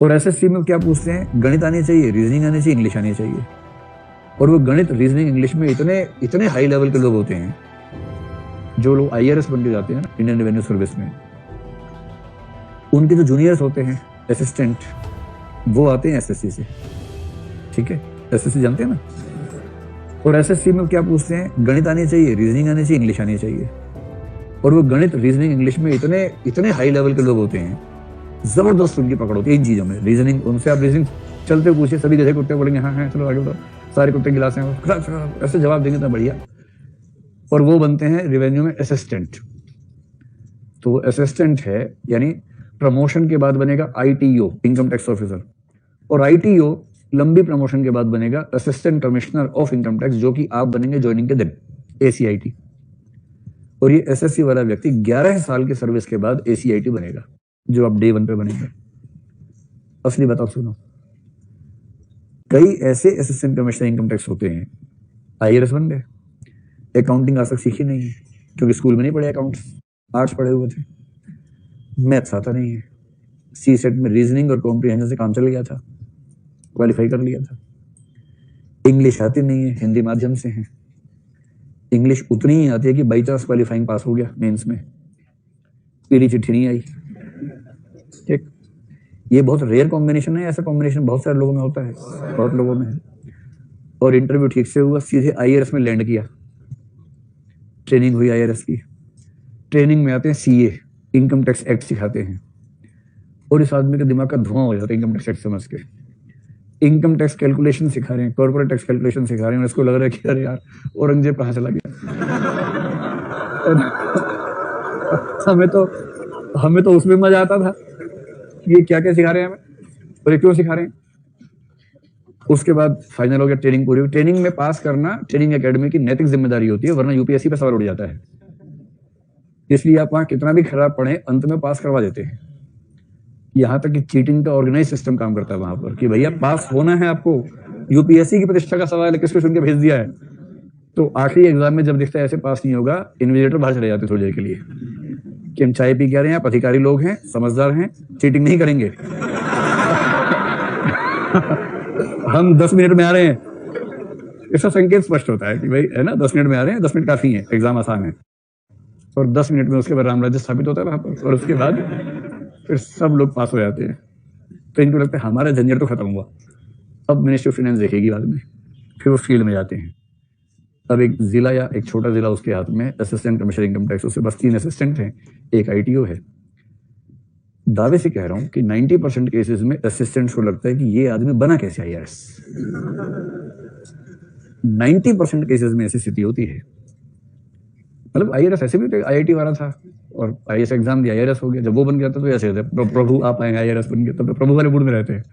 और एसएससी में क्या पूछते हैं, गणित आनी चाहिए, रीजनिंग आनी चाहिए, इंग्लिश आनी चाहिए। और वो गणित, रीजनिंग, इंग्लिश में इतने इतने हाई लेवल के लोग होते हैं, जो लोग आईआरएस बन के जाते हैं ना इंडियन रेवेन्यू सर्विस में, उनके जो जूनियर्स होते हैं असिस्टेंट, वो आते हैं एसएससी से। ठीक है, एसएससी जानते हैं ना। और एसएससी में क्या पूछते हैं, गणित आनी चाहिए, रीजनिंग आनी चाहिए, इंग्लिश आनी चाहिए। और वो गणित, रीजनिंग, इंग्लिश में इतने इतने हाई लेवल के लोग होते हैं, जबरदस्त उनकी पकड़ होती है इन चीजों में। रीजनिंग, उनसे आप रीजनिंग चलते पूछिए, सभी गधे कुत्ते बोलेंगे हाँ हाँ चलो आगे बताओ, सारे कुत्ते गिलास हैं, ऐसे जवाब देंगे तो बढ़िया। और वो बनते हैं रेवेन्यू में असिस्टेंट। तो वो असिस्टेंट है, यानी प्रमोशन के बाद बनेगा आईटीओ, इनकम टैक्स ऑफिसर। और आईटीओ लंबी प्रमोशन के बाद बनेगा assistant commissioner of income tax, जो कि आप बनेंगे ज्वाइनिंग के दिन, एसीआईटी। और ये एसएससी वाला व्यक्ति 11 साल की सर्विस के बाद एसीआईटी बनेगा, जो आप डे 1 पे बनेंगे। असली बताओ सुनो, कई ऐसे असिस्टेंट कमिश्नर इनकम टैक्स होते हैं, आईआरएस बन गए, अकाउंटिंग आज तक सीखी नहीं है, क्योंकि स्कूल में नहीं पढ़े, अकाउंट्स आर्ट्स पढ़े हुए थे, मैथ्स आता नहीं है, सी सेट में रीजनिंग और कॉम्प्रिहेंशन से काम चल गया था, क्वालिफाई कर लिया था। इंग्लिश आती नहीं है, हिंदी माध्यम से है, इंग्लिश उतनी ही आती है कि बाई चांस क्वालिफाइंग पास हो गया मेंस में, पीली चिट्ठी नहीं आई। ठीक, ये बहुत रेयर कॉम्बिनेशन है, ऐसा कॉम्बिनेशन बहुत सारे लोगों में होता है, बहुत लोगों में है। और इंटरव्यू ठीक से हुआ, सीधे आईआरएस में लैंड किया, ट्रेनिंग हुई आईआरएस की, ट्रेनिंग में आते हैं सीए, इनकम टैक्स एक्ट सिखाते हैं, और इस आदमी का दिमाग का धुआं हो जाता है इनकम टैक्स एक्ट समझ के। इनकम टैक्स कैलकुलेशन सिखा रहे हैं, कॉर्पोरेट टैक्स कैलकुलेशन सिखा रहे हैं, उसको लग रहा है कि अरे यार औरंगजेब कहाँ चला गया। हमें तो उसमें मजा आता था, ये क्या क्या सिखा रहे हैं हमें और ये क्यों सिखा रहे हैं। उसके बाद फाइनल हो गया, ट्रेनिंग पूरी हुई। ट्रेनिंग में पास करना ट्रेनिंग एकेडमी की नैतिक जिम्मेदारी होती है, वरना यूपीएससी पे सवाल उठ जाता है। इसलिए आप वहां कितना भी खराब पढ़े, अंत में पास करवा देते हैं। यहां तक कि चीटिंग का ऑर्गेनाइज सिस्टम काम करता है वहां पर, कि भैया पास होना है आपको, यूपीएससी की प्रतिष्ठा का सवाल है, किसको सुन के भेज दिया है। तो आखिरी एग्जाम में जब दिखता है ऐसे पास नहीं होगा, इन्विजिलेटर बाहर चले जाते थोड़ी देर के लिए, कि हम चाय पी के आ रहे हैं, आप अधिकारी लोग हैं, समझदार हैं, चीटिंग नहीं करेंगे। हम 10 मिनट में आ रहे हैं, इसका संकेत स्पष्ट होता है कि भाई है ना 10 मिनट में आ रहे हैं, 10 मिनट काफी है, एग्जाम आसान है। और 10 मिनट में उसके बाद राम राज्य स्थापित होता है वहां पर, और उसके बाद फिर सब लोग पास हो जाते हैं। तो इनको लगता है हमारा झंझट तो खत्म हुआ, अब मिनिस्ट्री ऑफ फाइनेंस देखेगी बाद में। फिर वो फील्ड में जाते हैं। अब एक जिला या एक छोटा जिला उसके हाथ में, असिस्टेंट कमिश्नर इनकम टैक्स, उससे बस 3 असिस्टेंट हैं, एक आईटीओ है। दावे से कह रहा हूं कि 90% केसेस में असिस्टेंट्स को लगता है कि ये आदमी बना कैसे आईआरएस। 90% केसेस में ऐसी स्थिति होती है। मतलब आईआरएस ऐसे भी आईआईटी वाला था और आईएएस एग्जाम दिया, आईआरएस हो गया। जब वो बन गया था तो ऐसे होता है, प्रभु आप आएंगे आईआरएस बन गया, तब तो प्रभु वाले मूड में रहते हैं।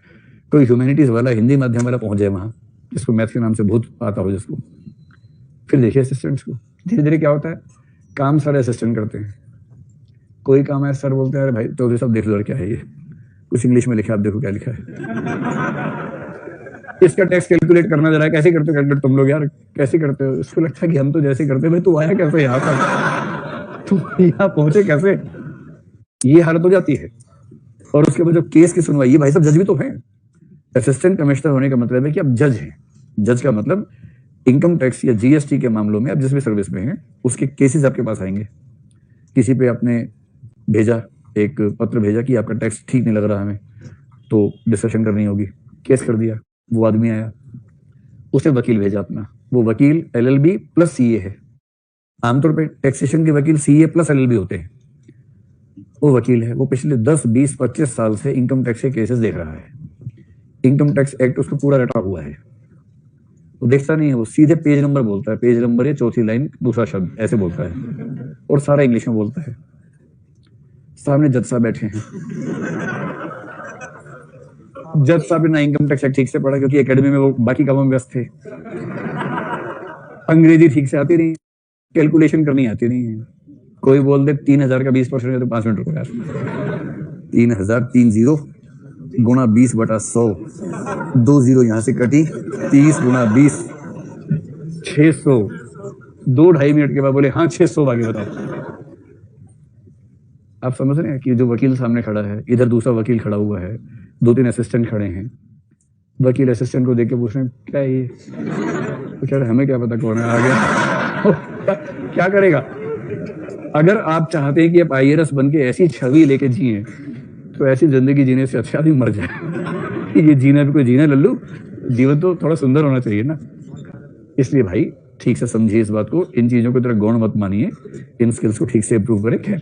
कोई ह्यूमैनिटीज वाला, हिंदी माध्यम वाला पहुंच जाए वहां, जिसको मैथ के नाम से भूत आता हो जिसको, फिर देखिए असिस्टेंट्स को धीरे धीरे क्या होता है, काम सारे असिस्टेंट करते हैं। कोई काम है सर बोलते हैं अरे भाई तो सब देख लो क्या है ये, कुछ इंग्लिश में लिखा, आप देखो क्या लिखा है, इसका टैक्स कैलकुलेट करना जरा, कैसे करते हो कैलकुलेट तुम लोग यार, कैसे करते हो। इसको लगता है कि हम तो जैसे करते हैं, भाई तू आया कैसे यहाँ पर, तू यहाँ पहुंचे कैसे, ये हालत हो जाती है। और उसके बाद जब केस की सुनवाई, ये भाई सब जज भी तो हैं। असिस्टेंट कमिश्नर होने का मतलब है कि आप जज हैं। जज का मतलब इनकम टैक्स या जीएसटी के मामलों में आप जिस भी सर्विस में हैं, उसके केसेस आपके पास आएंगे। किसी पे आपने भेजा, एक पत्र भेजा कि आपका टैक्स ठीक नहीं लग रहा हमें, तो डिस्कशन करनी होगी, केस कर दिया, वो आदमी आया, उसे वकील भेजा अपना, वो वकील एलएलबी प्लस सीए है। आमतौर पे टैक्सेशन के वकील सीए प्लस एलएलबी होते हैं। वो वकील है, वो पिछले 10, 20, 25 साल से इनकम टैक्स के केसेस देख रहा है। इनकम टैक्स एक्ट उसको पूरा रटा हुआ है, वो देखता नहीं है, वो सीधे पेज नंबर बोलता है, पेज नंबर या चौथी लाइन दूसरा शब्द ऐसे बोलता है, और सारा इंग्लिश में बोलता है। सामने जज साहब बैठे हैं, जज साहब ने ना इनकम टैक्स एक्ट ठीक से पढ़ा, क्योंकि एकेडमी में वो बाकी कामों में व्यस्त थे, अंग्रेजी ठीक से आती नहीं, कैलकुलेशन करनी आती नहीं है। कोई बोल दे 3000 का 20% है तो 5 मिनट रुको यार, 3000 3 0 गुणा 20/100, 2 0 यहां से कटी, 30 गुणा 20 600, 2-2.5 मिनट के बाद बोले हाँ 600, आगे बताओ। आप समझ रहे हैं कि जो वकील सामने खड़ा है, इधर दूसरा वकील खड़ा हुआ है, 2-3 असिस्टेंट खड़े हैं। वकील असिस्टेंट को देख के पूछ रहे हैं क्या है ये, तो कह रहे हमें क्या पता कौन है, आ गया। क्या करेगा? अगर आप चाहते हैं कि आप IAS बन के ऐसी छवि लेके जिए, तो ऐसी जिंदगी जीने से अच्छा भी मर जाए। ये जीना भी कोई जीना लल्लू, जीवन तो थोड़ा सुंदर होना चाहिए ना। इसलिए भाई ठीक से समझिए इस बात को, इन चीजों को तरह गौण मत मानिए, इन स्किल्स को ठीक से इंप्रूव करें। खैर